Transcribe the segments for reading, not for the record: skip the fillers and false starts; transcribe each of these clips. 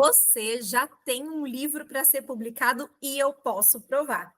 Você já tem um livro para ser publicado e eu posso provar.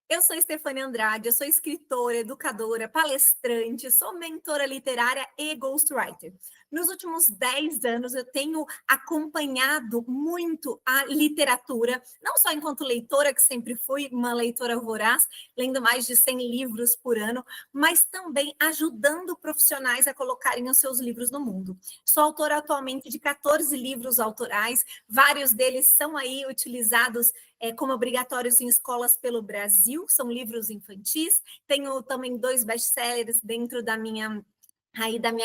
Eu sou Stefania Andrade, eu sou escritora, educadora, palestrante, sou mentora literária e ghostwriter. Nos últimos 10 anos, eu tenho acompanhado muito a literatura, não só enquanto leitora, que sempre fui uma leitora voraz, lendo mais de 100 livros por ano, mas também ajudando profissionais a colocarem os seus livros no mundo. Sou autora atualmente de 14 livros autorais, vários deles são aí utilizados como obrigatórios em escolas pelo Brasil, são livros infantis. Tenho também 2 best-sellers dentro da minha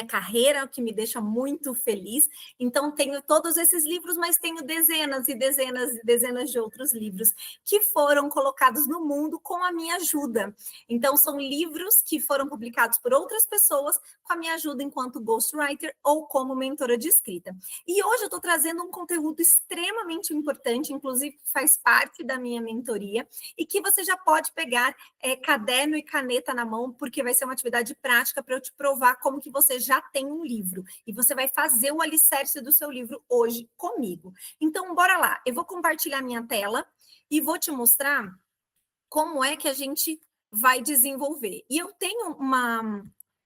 carreira, o que me deixa muito feliz. Então, tenho todos esses livros, mas tenho dezenas e dezenas e dezenas de outros livros que foram colocados no mundo com a minha ajuda. Então, são livros que foram publicados por outras pessoas com a minha ajuda enquanto ghostwriter ou como mentora de escrita. E hoje eu estou trazendo um conteúdo extremamente importante, inclusive faz parte da minha mentoria, e que você já pode pegar caderno e caneta na mão, porque vai ser uma atividade prática para eu te provar como que você já tem um livro. E você vai fazer o alicerce do seu livro hoje comigo. Então, bora lá. Eu vou compartilhar minha tela e vou te mostrar como é que a gente vai desenvolver. E eu tenho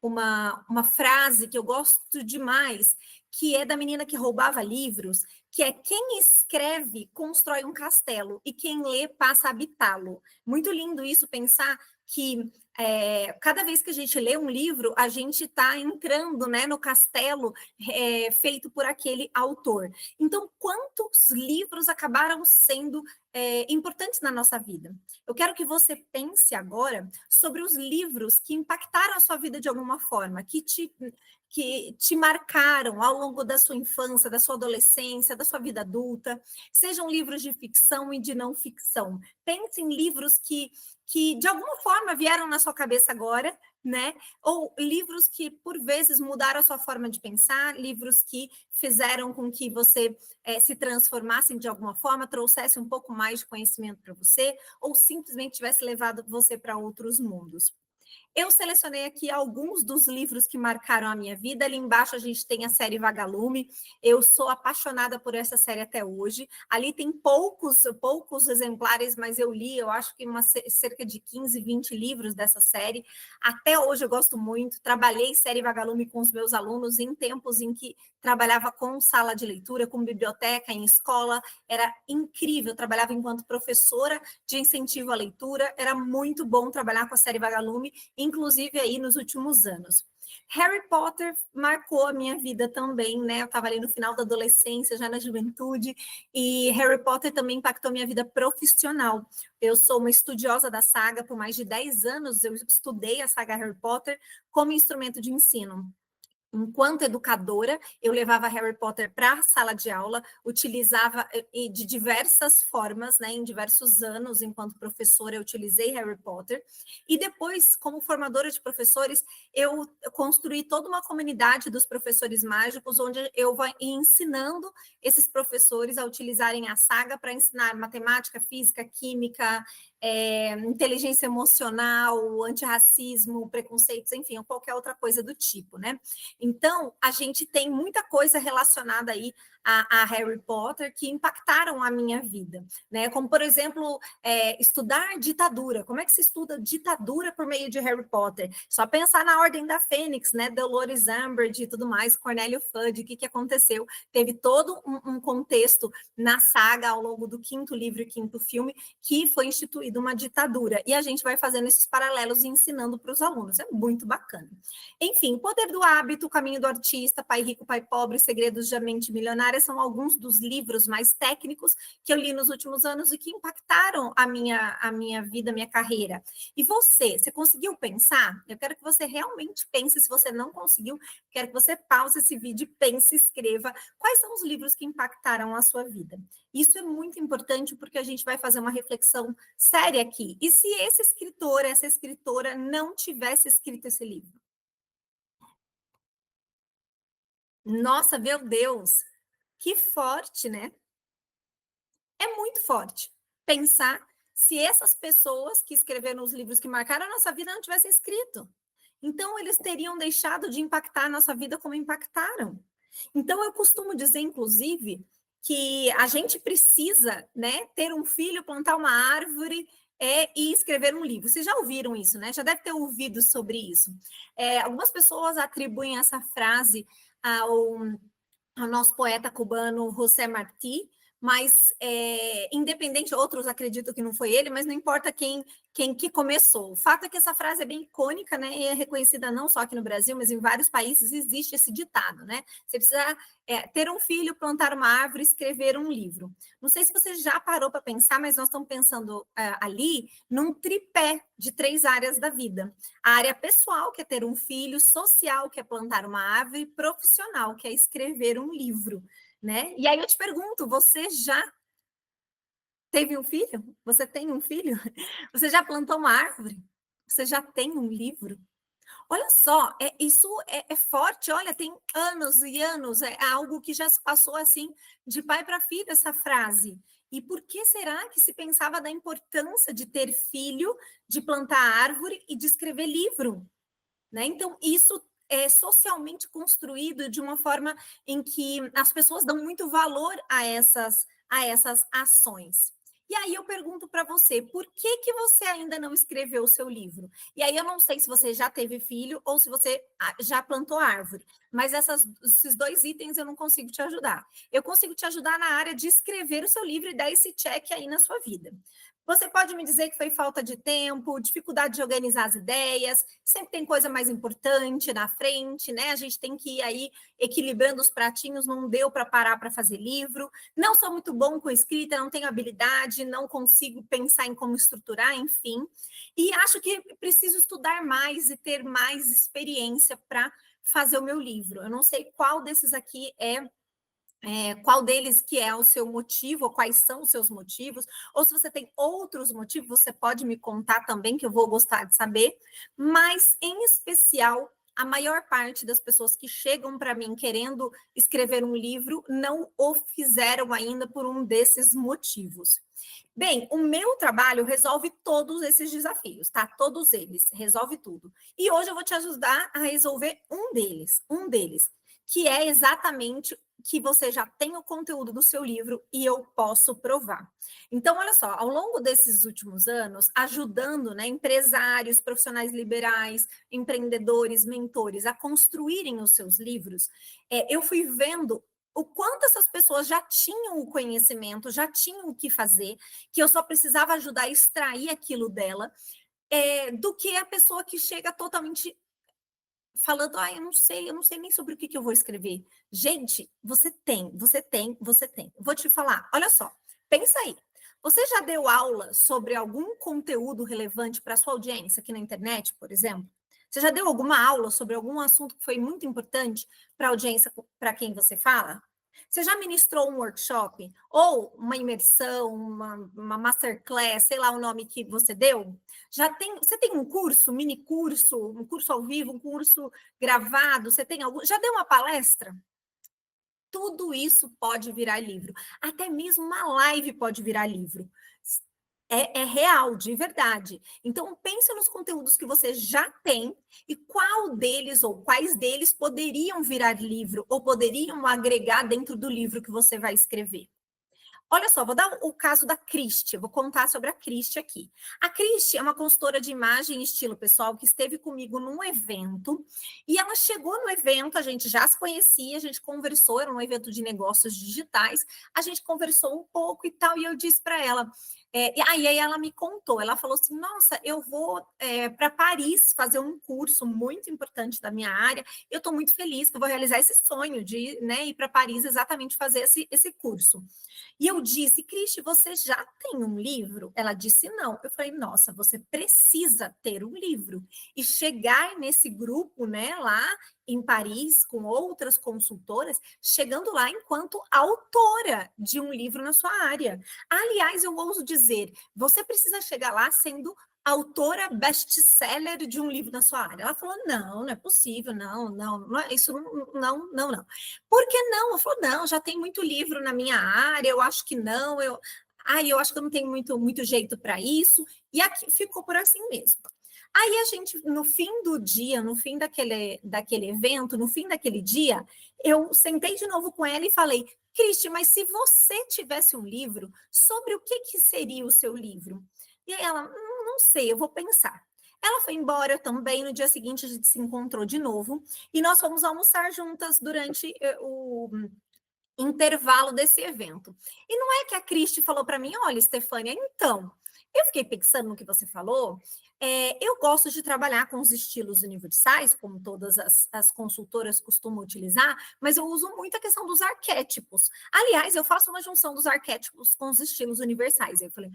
uma frase que eu gosto demais, que é da menina que roubava livros, que é: quem escreve constrói um castelo e quem lê passa a habitá-lo. Muito lindo isso, pensar que cada vez que a gente lê um livro, a gente está entrando, né, no castelo feito por aquele autor. Então, quantos livros acabaram sendo importantes na nossa vida? Eu quero que você pense agora sobre os livros que impactaram a sua vida de alguma forma, que te marcaram ao longo da sua infância, da sua adolescência, da sua vida adulta, sejam livros de ficção e de não ficção. Pense em livros que de alguma forma vieram na sua cabeça agora, né? Ou livros que, por vezes, mudaram a sua forma de pensar, livros que fizeram com que você se transformasse de alguma forma, trouxesse um pouco mais de conhecimento para você, ou simplesmente tivesse levado você para outros mundos. Eu selecionei aqui alguns dos livros que marcaram a minha vida. Ali embaixo a gente tem a série Vagalume. Eu sou apaixonada por essa série até hoje. Ali tem poucos exemplares, mas eu li, eu acho que cerca de 15, 20 livros dessa série. Até hoje eu gosto muito. Trabalhei série Vagalume com os meus alunos em tempos em que trabalhava com sala de leitura, com biblioteca, em escola. Era incrível. Eu trabalhava enquanto professora de incentivo à leitura. Era muito bom trabalhar com a série Vagalume, inclusive aí nos últimos anos. Harry Potter marcou a minha vida também, né? Eu estava ali no final da adolescência, já na juventude, e Harry Potter também impactou minha vida profissional. Eu sou uma estudiosa da saga, por mais de 10 anos eu estudei a saga Harry Potter como instrumento de ensino. Enquanto educadora, eu levava Harry Potter para a sala de aula, utilizava de diversas formas, né? Em diversos anos, enquanto professora, eu utilizei Harry Potter. E depois, como formadora de professores, eu construí toda uma comunidade dos professores mágicos, onde eu vou ensinando esses professores a utilizarem a saga para ensinar matemática, física, química, inteligência emocional, antirracismo, preconceitos, enfim, qualquer outra coisa do tipo, né? Então, a gente tem muita coisa relacionada aí a Harry Potter que impactaram a minha vida, né? Como, por exemplo, estudar ditadura. Como é que se estuda ditadura por meio de Harry Potter? Só pensar na Ordem da Fênix, né? Dolores Umbridge e tudo mais, Cornélio Fudge, o que aconteceu? Teve todo um contexto na saga ao longo do 5º livro e 5º filme que foi instituída uma ditadura. E a gente vai fazendo esses paralelos e ensinando para os alunos. É muito bacana. Enfim, O Poder do Hábito, O Caminho do Artista, Pai Rico, Pai Pobre, Segredos da Mente Milionária são alguns dos livros mais técnicos que eu li nos últimos anos e que impactaram a minha vida, a minha carreira. E você conseguiu pensar? Eu quero que você realmente pense. Se você não conseguiu, quero que você pause esse vídeo, pense, escreva quais são os livros que impactaram a sua vida. Isso é muito importante porque a gente vai fazer uma reflexão séria aqui. E se esse escritor, essa escritora não tivesse escrito esse livro? Nossa, meu Deus, que forte, né? É muito forte pensar se essas pessoas que escreveram os livros que marcaram a nossa vida não tivessem escrito. Então, eles teriam deixado de impactar a nossa vida como impactaram. Então, eu costumo dizer, inclusive, que a gente precisa, né, ter um filho, plantar uma árvore e escrever um livro. Vocês já ouviram isso, né? Já deve ter ouvido sobre isso. Algumas pessoas atribuem essa frase ao nosso poeta cubano José Martí, mas independente, outros acreditam que não foi ele, mas não importa quem que começou. O fato é que essa frase é bem icônica, né? E é reconhecida não só aqui no Brasil, mas em vários países existe esse ditado, né? Você precisa ter um filho, plantar uma árvore, escrever um livro. Não sei se você já parou para pensar, mas nós estamos pensando ali num tripé de 3 áreas da vida. A área pessoal, que é ter um filho, social, que é plantar uma árvore, profissional, que é escrever um livro, né? E aí eu te pergunto, você já teve um filho? Você tem um filho? Você já plantou uma árvore? Você já tem um livro? Olha só, isso é forte, olha, tem anos e anos, é algo que já se passou assim de pai para filho, essa frase. E por que será que se pensava da importância de ter filho, de plantar árvore e de escrever livro? Né? Então, isso é socialmente construído de uma forma em que as pessoas dão muito valor a essas ações. E aí eu pergunto para você, por que você ainda não escreveu o seu livro? E aí eu não sei se você já teve filho ou se você já plantou árvore, mas esses 2 itens eu não consigo te ajudar. Eu consigo te ajudar na área de escrever o seu livro e dar esse check aí na sua vida. Você pode me dizer que foi falta de tempo, dificuldade de organizar as ideias, sempre tem coisa mais importante na frente, né? A gente tem que ir aí equilibrando os pratinhos, não deu para parar para fazer livro. Não sou muito bom com escrita, não tenho habilidade, não consigo pensar em como estruturar, enfim. E acho que preciso estudar mais e ter mais experiência para fazer o meu livro. Eu não sei qual desses aqui qual deles que é o seu motivo, ou quais são os seus motivos, ou se você tem outros motivos, você pode me contar também, que eu vou gostar de saber, mas, em especial, a maior parte das pessoas que chegam para mim querendo escrever um livro não o fizeram ainda por um desses motivos. Bem, o meu trabalho resolve todos esses desafios, tá? Todos eles, resolve tudo. E hoje eu vou te ajudar a resolver um deles, que é exatamente que você já tem o conteúdo do seu livro e eu posso provar. Então, olha só, ao longo desses últimos anos, ajudando, né, empresários, profissionais liberais, empreendedores, mentores a construírem os seus livros, eu fui vendo o quanto essas pessoas já tinham o conhecimento, já tinham o que fazer, que eu só precisava ajudar a extrair aquilo dela, do que a pessoa que chega totalmente falando, eu não sei nem sobre o que eu vou escrever. Gente, você tem. Vou te falar, olha só, pensa aí. Você já deu aula sobre algum conteúdo relevante para a sua audiência aqui na internet, por exemplo? Você já deu alguma aula sobre algum assunto que foi muito importante para a audiência para quem você fala? Você já ministrou um workshop ou uma imersão, uma masterclass, sei lá o nome que você deu? Você tem um curso, mini curso, um curso ao vivo, um curso gravado? Você tem algum? Já deu uma palestra? Tudo isso pode virar livro. Até mesmo uma live pode virar livro. É real, de verdade. Então, pense nos conteúdos que você já tem e qual deles ou quais deles poderiam virar livro ou poderiam agregar dentro do livro que você vai escrever. Olha só, vou dar o caso da Cristi, vou contar sobre a Cristi aqui. A Cristi é uma consultora de imagem e estilo pessoal que esteve comigo num evento e ela chegou no evento, a gente já se conhecia, a gente conversou, era um evento de negócios digitais, a gente conversou um pouco e tal, e eu disse para ela, e aí ela me contou, ela falou assim, nossa, eu vou para Paris fazer um curso muito importante da minha área, eu estou muito feliz que eu vou realizar esse sonho de, né, ir para Paris exatamente fazer esse curso. E eu disse, Cristi, você já tem um livro? Ela disse, não. Eu falei, nossa, você precisa ter um livro. E chegar nesse grupo, né, lá em Paris, com outras consultoras, chegando lá enquanto autora de um livro na sua área. Aliás, eu ouso dizer, você precisa chegar lá sendo autora best-seller de um livro na sua área. Ela falou, não, não é possível, isso não. Por que não? Ela falou, não, já tem muito livro na minha área, eu acho que não, eu acho que eu não tenho muito jeito para isso, e aqui ficou por assim mesmo. Aí a gente, no fim do dia, no fim daquele evento, no fim daquele dia, eu sentei de novo com ela e falei, Cristi, mas se você tivesse um livro, sobre o que seria o seu livro? E aí ela, não sei, eu vou pensar. Ela foi embora também, no dia seguinte a gente se encontrou de novo, e nós fomos almoçar juntas durante o intervalo desse evento. E não é que a Cristi falou para mim, olha, Estefânia, então, eu fiquei pensando no que você falou, eu gosto de trabalhar com os estilos universais, como todas as consultoras costumam utilizar, mas eu uso muito a questão dos arquétipos. Aliás, eu faço uma junção dos arquétipos com os estilos universais. Aí eu falei,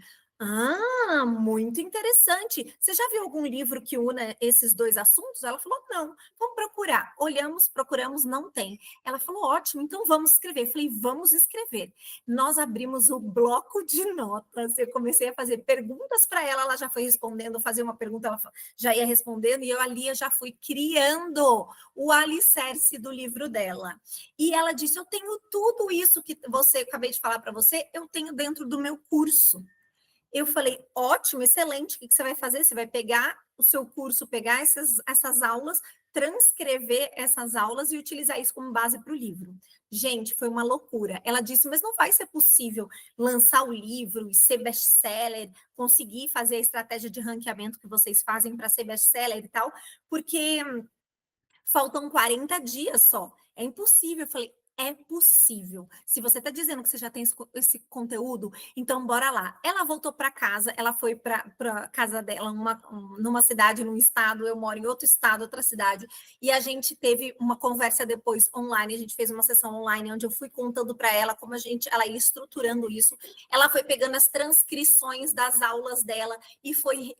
muito interessante. Você já viu algum livro que una esses dois assuntos? Ela falou, não. Vamos procurar. Olhamos, procuramos, não tem. Ela falou, ótimo, então vamos escrever. Eu falei, vamos escrever. Nós abrimos o bloco de notas, eu comecei a fazer perguntas para ela, ela já foi respondendo, fazer uma pergunta, ela já ia respondendo, e eu ali já fui criando o alicerce do livro dela. E ela disse, eu tenho tudo isso que você, acabei de falar para você, eu tenho dentro do meu curso. Eu falei, ótimo, excelente, o que você vai fazer? Você vai pegar o seu curso, pegar essas aulas, transcrever essas aulas e utilizar isso como base para o livro. Gente, foi uma loucura. Ela disse, mas não vai ser possível lançar o livro e ser best-seller, conseguir fazer a estratégia de ranqueamento que vocês fazem para ser best-seller e tal, porque faltam 40 dias só. É impossível. Eu falei, é possível. Se você está dizendo que você já tem esse conteúdo, então bora lá. Ela voltou para casa, ela foi para casa dela, numa cidade, num estado, eu moro em outro estado, outra cidade, e a gente teve uma conversa depois online, a gente fez uma sessão online onde eu fui contando para ela como ela ia estruturando isso. Ela foi pegando as transcrições das aulas dela e foi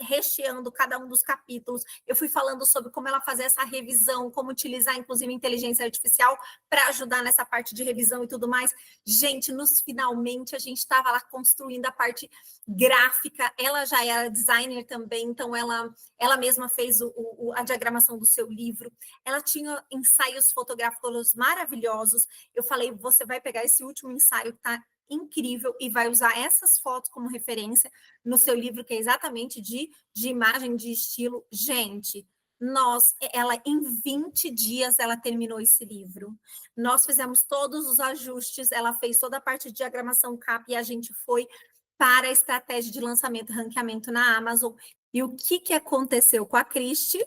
recheando cada um dos capítulos. Eu fui falando sobre como ela fazer essa revisão, como utilizar, inclusive, inteligência artificial para ajudar nessa parte de revisão e tudo mais. Gente, finalmente, a gente estava lá construindo a parte gráfica. Ela já era designer também, então ela mesma fez a diagramação do seu livro. Ela tinha ensaios fotográficos maravilhosos. Eu falei, você vai pegar esse último ensaio que está incrível e vai usar essas fotos como referência no seu livro, que é exatamente de imagem, de estilo. Gente, ela em 20 dias ela terminou esse livro. Nós fizemos todos os ajustes, ela fez toda a parte de diagramação CAP e a gente foi para a estratégia de lançamento e ranqueamento na Amazon. E o que aconteceu com a Cristi?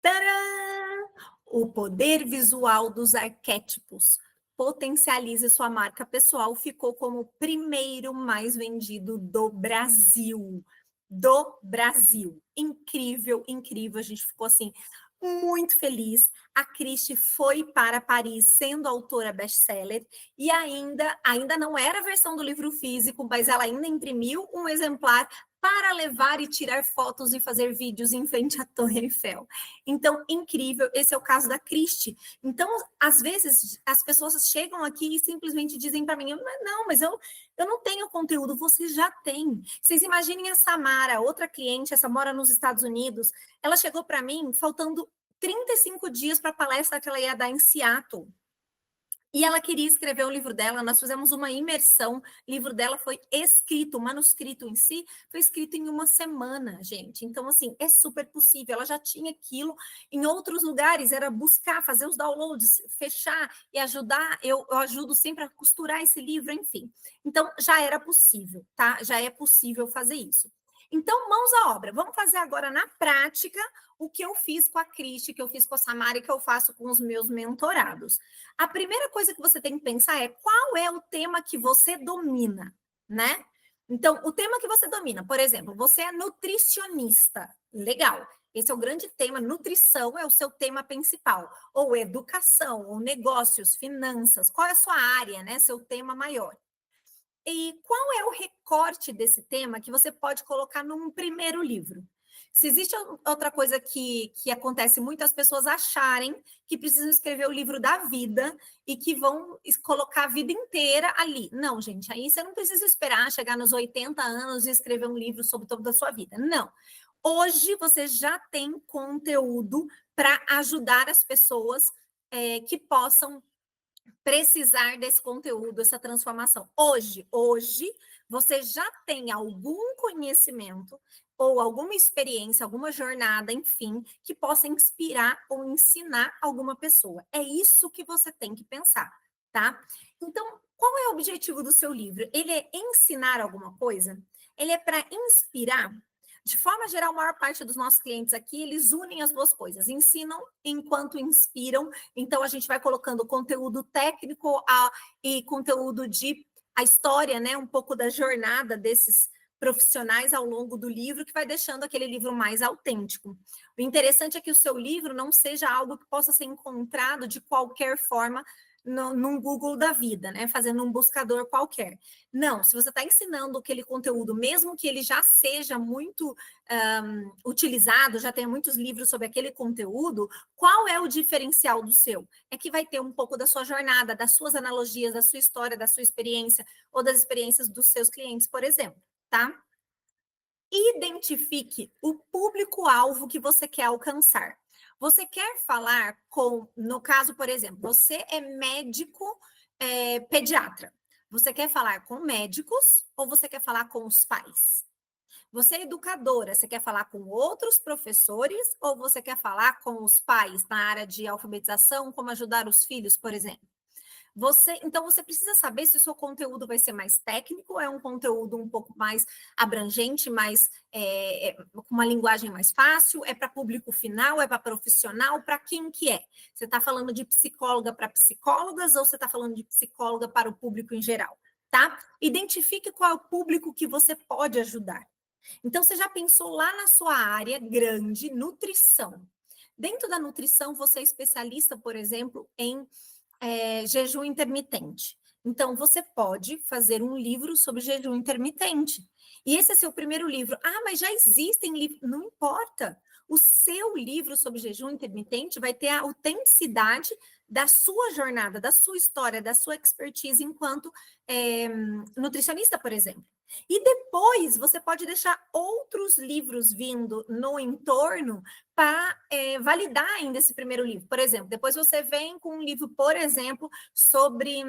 Tcharam! O poder visual dos arquétipos. Potencialize sua marca pessoal, ficou como o primeiro mais vendido do Brasil. Do Brasil. Incrível, incrível. A gente ficou assim muito feliz. A Cristi foi para Paris sendo autora best-seller e ainda não era a versão do livro físico, mas ela ainda imprimiu um exemplar para levar e tirar fotos e fazer vídeos em frente à Torre Eiffel. Então, incrível, esse é o caso da Cristi. Então, às vezes, as pessoas chegam aqui e simplesmente dizem para mim, não, mas eu não tenho conteúdo, você já tem. Vocês imaginem a Samara, outra cliente, essa mora nos Estados Unidos, ela chegou para mim faltando 35 dias para a palestra que ela ia dar em Seattle. E ela queria escrever o livro dela, nós fizemos uma imersão, o livro dela foi escrito, o manuscrito em si foi escrito em uma semana, gente. Então, assim, é super possível. Ela já tinha aquilo em outros lugares, era buscar, fazer os downloads, fechar e ajudar. Eu ajudo sempre a costurar esse livro, enfim. Então, já era possível, tá? Já é possível fazer isso. Então, mãos à obra. Vamos fazer agora na prática o que eu fiz com a Cristi, que eu fiz com a Samara e que eu faço com os meus mentorados. A primeira coisa que você tem que pensar é qual é o tema que você domina, né? Então, o tema que você domina, por exemplo, você é nutricionista, legal. Esse é o grande tema, nutrição é o seu tema principal, ou educação, ou negócios, finanças, qual é a sua área, né? Seu tema maior. E qual é o recorte desse tema que você pode colocar num primeiro livro? Se existe outra coisa que acontece muito, as pessoas acharem que precisam escrever o livro da vida e que vão colocar a vida inteira ali. Não, gente, aí você não precisa esperar chegar nos 80 anos e escrever um livro sobre toda a sua vida. Não. Hoje você já tem conteúdo para ajudar as pessoas que possam precisar desse conteúdo, essa transformação. Hoje, você já tem algum conhecimento ou alguma experiência, alguma jornada, enfim, que possa inspirar ou ensinar alguma pessoa. É isso que você tem que pensar, tá? Então, qual é o objetivo do seu livro? Ele é ensinar alguma coisa? Ele é para inspirar? De forma geral, a maior parte dos nossos clientes aqui, eles unem as duas coisas, ensinam enquanto inspiram. Então, a gente vai colocando conteúdo técnico e conteúdo de a história, né? Um pouco da jornada desses profissionais ao longo do livro, que vai deixando aquele livro mais autêntico. O interessante é que o seu livro não seja algo que possa ser encontrado de qualquer forma num Google da vida, né? Fazendo um buscador qualquer. Não, se você está ensinando aquele conteúdo, mesmo que ele já seja muito utilizado, já tenha muitos livros sobre aquele conteúdo, qual é o diferencial do seu? É que vai ter um pouco da sua jornada, das suas analogias, da sua história, da sua experiência, ou das experiências dos seus clientes, por exemplo, tá? Identifique o público-alvo que você quer alcançar. Você quer falar com, no caso, por exemplo, você é médico pediatra. Você quer falar com médicos ou você quer falar com os pais? Você é educadora, você quer falar com outros professores ou você quer falar com os pais na área de alfabetização, como ajudar os filhos, por exemplo? Então você precisa saber se o seu conteúdo vai ser mais técnico, é um conteúdo um pouco mais abrangente, mais com uma linguagem mais fácil, é para público final, é para profissional, para quem que é? Você está falando de psicóloga para psicólogas ou você está falando de psicóloga para o público em geral? Tá? Identifique qual é o público que você pode ajudar. Então, você já pensou lá na sua área grande, nutrição. Dentro da nutrição, você é especialista, por exemplo, em jejum intermitente. Então, você pode fazer um livro sobre jejum intermitente. E esse é seu primeiro livro. Ah, mas já existem livros. Não importa. O seu livro sobre jejum intermitente vai ter a autenticidade da sua jornada, da sua história, da sua expertise enquanto nutricionista, por exemplo. E depois você pode deixar outros livros vindo no entorno para validar ainda esse primeiro livro. Por exemplo, depois você vem com um livro, por exemplo, sobre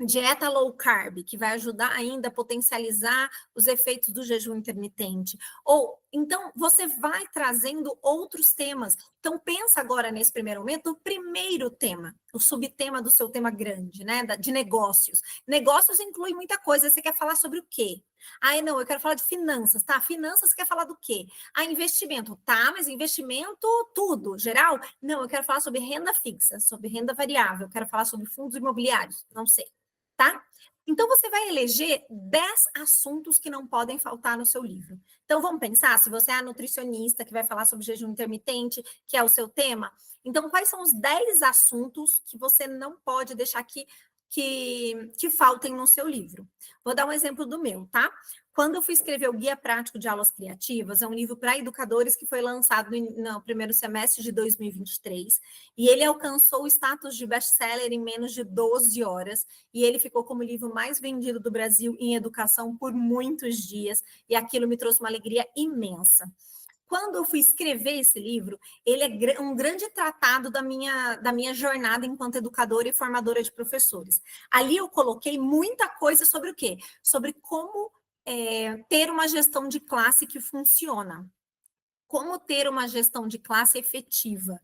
dieta low carb, que vai ajudar ainda a potencializar os efeitos do jejum intermitente. Ou então você vai trazendo outros temas. Então pensa agora nesse primeiro momento, o primeiro tema, o subtema do seu tema grande, né, de negócios. Negócios inclui muita coisa. Você quer falar sobre o quê? Ah, não, eu quero falar de finanças, tá? Finanças quer falar do quê? Ah, investimento, tá? Mas investimento tudo, geral? Não, eu quero falar sobre renda fixa, sobre renda variável, eu quero falar sobre fundos imobiliários, não sei, tá? Então, você vai eleger 10 assuntos que não podem faltar no seu livro. Então, vamos pensar, se você é a nutricionista que vai falar sobre jejum intermitente, que é o seu tema, então, quais são os 10 assuntos que você não pode deixar que faltem no seu livro? Vou dar um exemplo do meu, tá? Quando eu fui escrever o Guia Prático de Aulas Criativas, é um livro para educadores que foi lançado no primeiro semestre de 2023, e ele alcançou o status de best-seller em menos de 12 horas, e ele ficou como o livro mais vendido do Brasil em educação por muitos dias, e aquilo me trouxe uma alegria imensa. Quando eu fui escrever esse livro, ele é um grande tratado da minha jornada enquanto educadora e formadora de professores. Ali eu coloquei muita coisa sobre o quê? Sobre como ter uma gestão de classe que funciona. Como ter uma gestão de classe efetiva.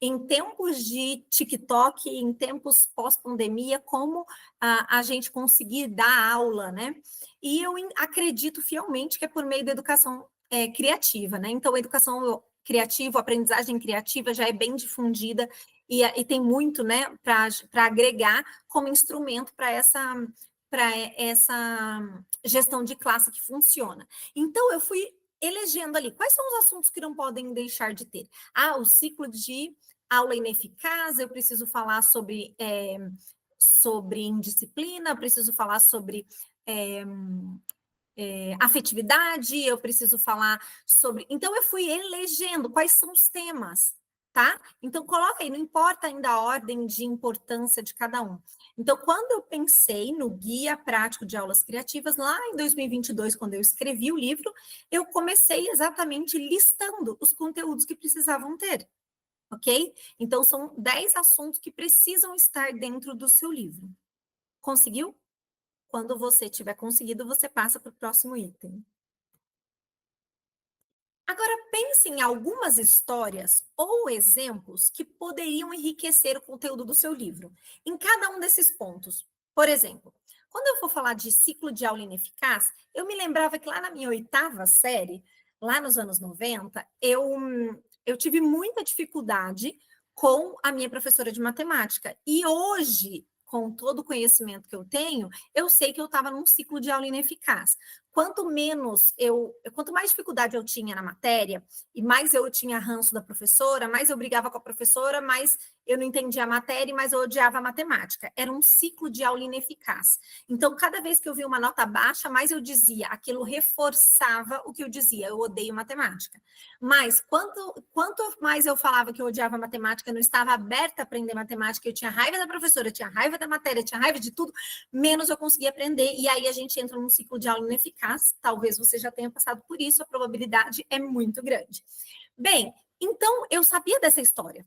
Em tempos de TikTok, em tempos pós-pandemia, como a gente conseguir dar aula, né? E eu acredito fielmente que é por meio da educação criativa, né? Então, a educação criativa, a aprendizagem criativa já é bem difundida e tem muito, né, para agregar como instrumento para essa gestão de classe que funciona. Então, eu fui elegendo ali quais são os assuntos que não podem deixar de ter. Ah, o ciclo de aula ineficaz, eu preciso falar sobre indisciplina, eu preciso falar sobre afetividade, eu preciso falar sobre. Então, eu fui elegendo quais são os temas, tá? Então, coloca aí, não importa ainda a ordem de importância de cada um. Então, quando eu pensei no Guia Prático de Aulas Criativas, lá em 2022, quando eu escrevi o livro, eu comecei exatamente listando os conteúdos que precisavam ter, ok? Então, são 10 assuntos que precisam estar dentro do seu livro. Conseguiu? Quando você tiver conseguido, você passa para o próximo item. Agora pense em algumas histórias ou exemplos que poderiam enriquecer o conteúdo do seu livro, em cada um desses pontos. Por exemplo, quando eu for falar de ciclo de aula ineficaz, eu me lembrava que lá na minha oitava série, lá nos anos 90, eu tive muita dificuldade com a minha professora de matemática. E hoje, com todo o conhecimento que eu tenho, eu sei que eu estava num ciclo de aula ineficaz. Quanto mais dificuldade eu tinha na matéria e mais eu tinha ranço da professora, mais eu brigava com a professora, mais eu não entendia a matéria e mais eu odiava a matemática. Era um ciclo de aula ineficaz. Então, cada vez que eu via uma nota baixa, mais eu dizia, aquilo reforçava o que eu dizia, eu odeio matemática. Mas quanto mais eu falava que eu odiava matemática, eu não estava aberta a aprender matemática, eu tinha raiva da professora, eu tinha raiva da matéria, eu tinha raiva de tudo, menos eu conseguia aprender. E aí a gente entra num ciclo de aula ineficaz. Talvez você já tenha passado por isso, a probabilidade é muito grande. Bem, então eu sabia dessa história.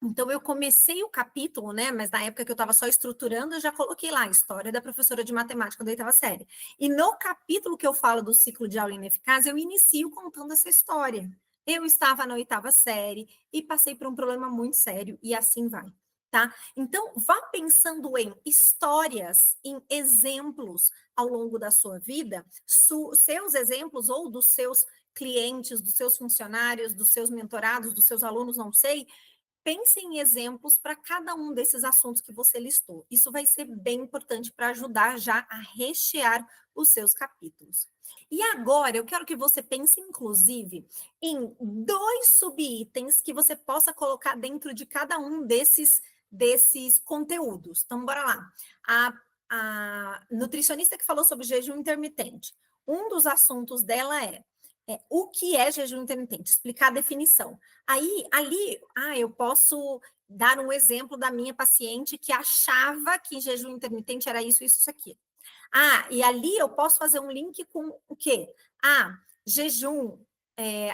Então eu comecei o capítulo, né? Mas na época que eu estava só estruturando, eu já coloquei lá a história da professora de matemática da oitava série. E no capítulo que eu falo do ciclo de aula ineficaz, eu inicio contando essa história. Eu estava na oitava série e passei por um problema muito sério, e assim vai. Tá? Então, vá pensando em histórias, em exemplos ao longo da sua vida, seus exemplos ou dos seus clientes, dos seus funcionários, dos seus mentorados, dos seus alunos, não sei. Pense em exemplos para cada um desses assuntos que você listou. Isso vai ser bem importante para ajudar já a rechear os seus capítulos. E agora eu quero que você pense, inclusive, em 2 subitens que você possa colocar dentro de cada um desses conteúdos. Então, bora lá. A nutricionista que falou sobre jejum intermitente. Um dos assuntos dela é o que é jejum intermitente, explicar a definição. Aí, ali, eu posso dar um exemplo da minha paciente que achava que jejum intermitente era isso, isso, isso aqui. E ali eu posso fazer um link com o quê? Jejum,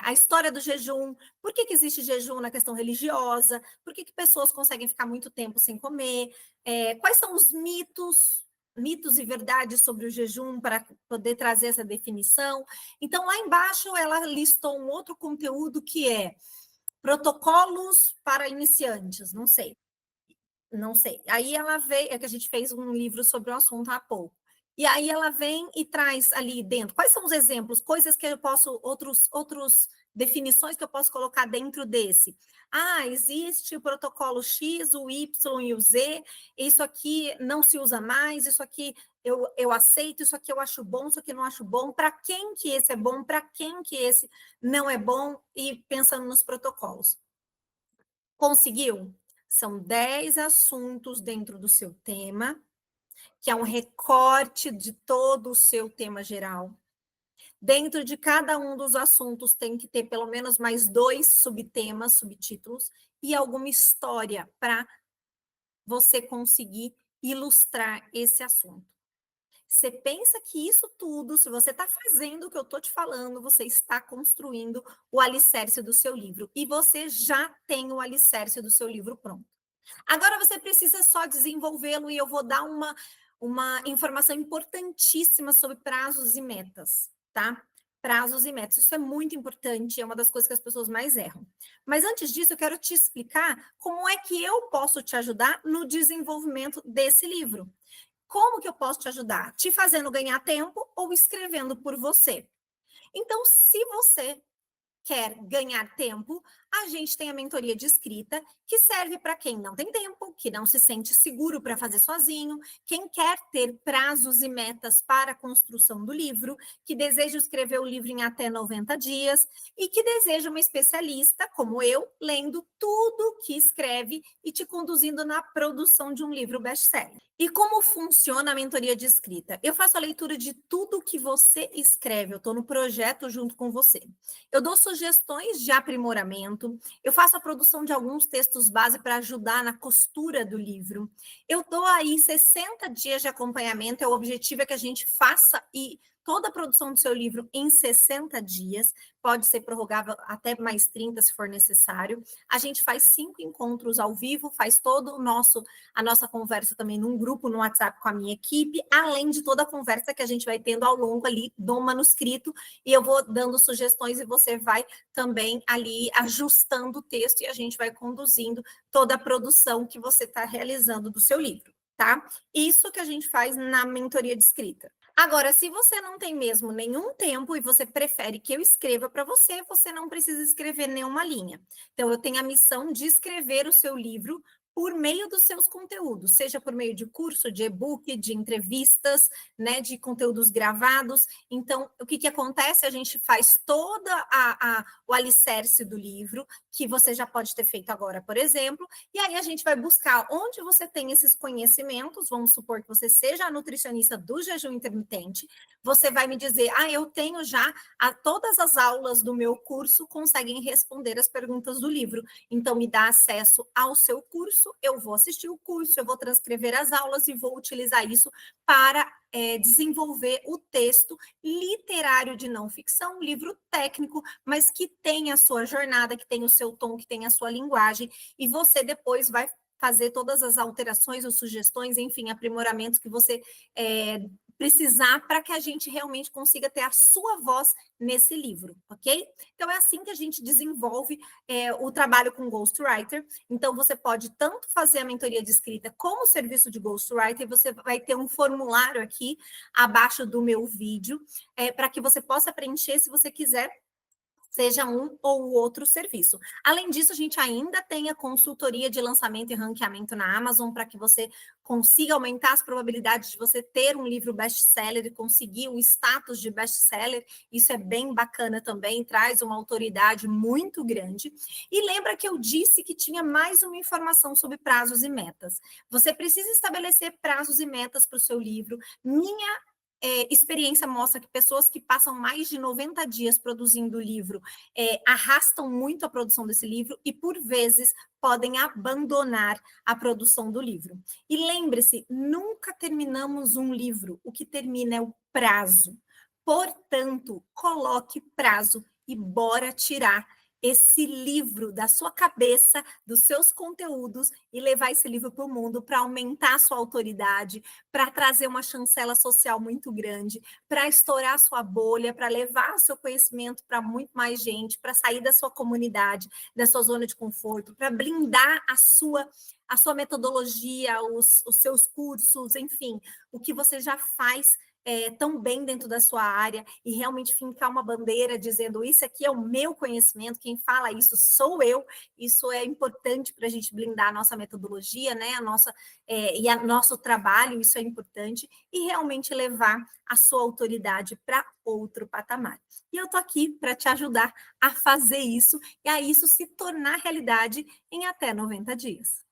a história do jejum, por que existe jejum na questão religiosa, por que pessoas conseguem ficar muito tempo sem comer, quais são os mitos e verdades sobre o jejum para poder trazer essa definição. Então, lá embaixo, ela listou um outro conteúdo que é protocolos para iniciantes, não sei. Não sei. Aí ela veio, é que a gente fez um livro sobre o assunto há pouco. E aí ela vem e traz ali dentro. Quais são os exemplos? Coisas que eu posso, outros definições que eu posso colocar dentro desse. Existe o protocolo X, o Y e o Z. Isso aqui não se usa mais, isso aqui eu aceito, isso aqui eu acho bom, isso aqui eu não acho bom. Para quem que esse é bom, para quem que esse não é bom, e pensando nos protocolos. Conseguiu? São 10 assuntos dentro do seu tema, que é um recorte de todo o seu tema geral. Dentro de cada um dos assuntos tem que ter pelo menos mais 2 subtemas, subtítulos, e alguma história para você conseguir ilustrar esse assunto. Você pensa que isso tudo, se você está fazendo o que eu estou te falando, você está construindo o alicerce do seu livro. E você já tem o alicerce do seu livro pronto. Agora você precisa só desenvolvê-lo, e eu vou dar uma informação importantíssima sobre prazos e metas, tá? Prazos e metas. Isso é muito importante, é uma das coisas que as pessoas mais erram. Mas antes disso, eu quero te explicar como é que eu posso te ajudar no desenvolvimento desse livro. Como que eu posso te ajudar? Te fazendo ganhar tempo ou escrevendo por você? Então, se você quer ganhar tempo, a gente tem a mentoria de escrita, que serve para quem não tem tempo, que não se sente seguro para fazer sozinho, quem quer ter prazos e metas para a construção do livro, que deseja escrever o livro em até 90 dias e que deseja uma especialista, como eu, lendo tudo que escreve e te conduzindo na produção de um livro best-seller. E como funciona a mentoria de escrita? Eu faço a leitura de tudo que você escreve, eu estou no projeto junto com você. Eu dou sugestões de aprimoramento, eu faço a produção de alguns textos base para ajudar na costura do livro. Eu dou aí 60 dias de acompanhamento, o objetivo é que a gente faça e toda a produção do seu livro em 60 dias, pode ser prorrogável até mais 30 se for necessário. A gente faz 5 encontros ao vivo, faz todo a nossa conversa também num grupo no WhatsApp com a minha equipe, além de toda a conversa que a gente vai tendo ao longo ali do manuscrito, e eu vou dando sugestões e você vai também ali ajustando o texto e a gente vai conduzindo toda a produção que você está realizando do seu livro, tá? Isso que a gente faz na mentoria de escrita. Agora, se você não tem mesmo nenhum tempo e você prefere que eu escreva para você, você não precisa escrever nenhuma linha. Então, eu tenho a missão de escrever o seu livro por meio dos seus conteúdos, seja por meio de curso, de e-book, de entrevistas, né, de conteúdos gravados. Então, o que acontece? A gente faz toda o alicerce do livro, que você já pode ter feito agora, por exemplo, e aí a gente vai buscar onde você tem esses conhecimentos. Vamos supor que você seja a nutricionista do jejum intermitente, você vai me dizer, eu tenho já todas as aulas do meu curso conseguem responder as perguntas do livro, então me dá acesso ao seu curso, eu vou assistir o curso, eu vou transcrever as aulas e vou utilizar isso para desenvolver o texto literário de não ficção, um livro técnico, mas que tem a sua jornada, que tem o seu tom, que tem a sua linguagem, e você depois vai fazer todas as alterações ou sugestões, enfim, aprimoramentos que você precisar para que a gente realmente consiga ter a sua voz nesse livro, ok? Então, é assim que a gente desenvolve o trabalho com Ghostwriter. Então, você pode tanto fazer a mentoria de escrita como o serviço de Ghostwriter, você vai ter um formulário aqui abaixo do meu vídeo, para que você possa preencher se você quiser, seja um ou outro serviço. Além disso, a gente ainda tem a consultoria de lançamento e ranqueamento na Amazon para que você consiga aumentar as probabilidades de você ter um livro best-seller e conseguir o status de best-seller. Isso é bem bacana também, traz uma autoridade muito grande. E lembra que eu disse que tinha mais uma informação sobre prazos e metas. Você precisa estabelecer prazos e metas para o seu livro. Minha experiência mostra que pessoas que passam mais de 90 dias produzindo o livro arrastam muito a produção desse livro e, por vezes, podem abandonar a produção do livro. E lembre-se, nunca terminamos um livro, o que termina é o prazo. Portanto, coloque prazo e bora tirar esse livro da sua cabeça, dos seus conteúdos e levar esse livro para o mundo para aumentar a sua autoridade, para trazer uma chancela social muito grande, para estourar a sua bolha, para levar o seu conhecimento para muito mais gente, para sair da sua comunidade, da sua zona de conforto, para blindar a sua metodologia, os seus cursos, enfim, o que você já faz tão bem dentro da sua área e realmente fincar uma bandeira dizendo isso aqui é o meu conhecimento, quem fala isso sou eu. Isso é importante para a gente blindar a nossa metodologia, né? E o nosso trabalho, isso é importante, e realmente levar a sua autoridade para outro patamar. E eu estou aqui para te ajudar a fazer isso e a isso se tornar realidade em até 90 dias.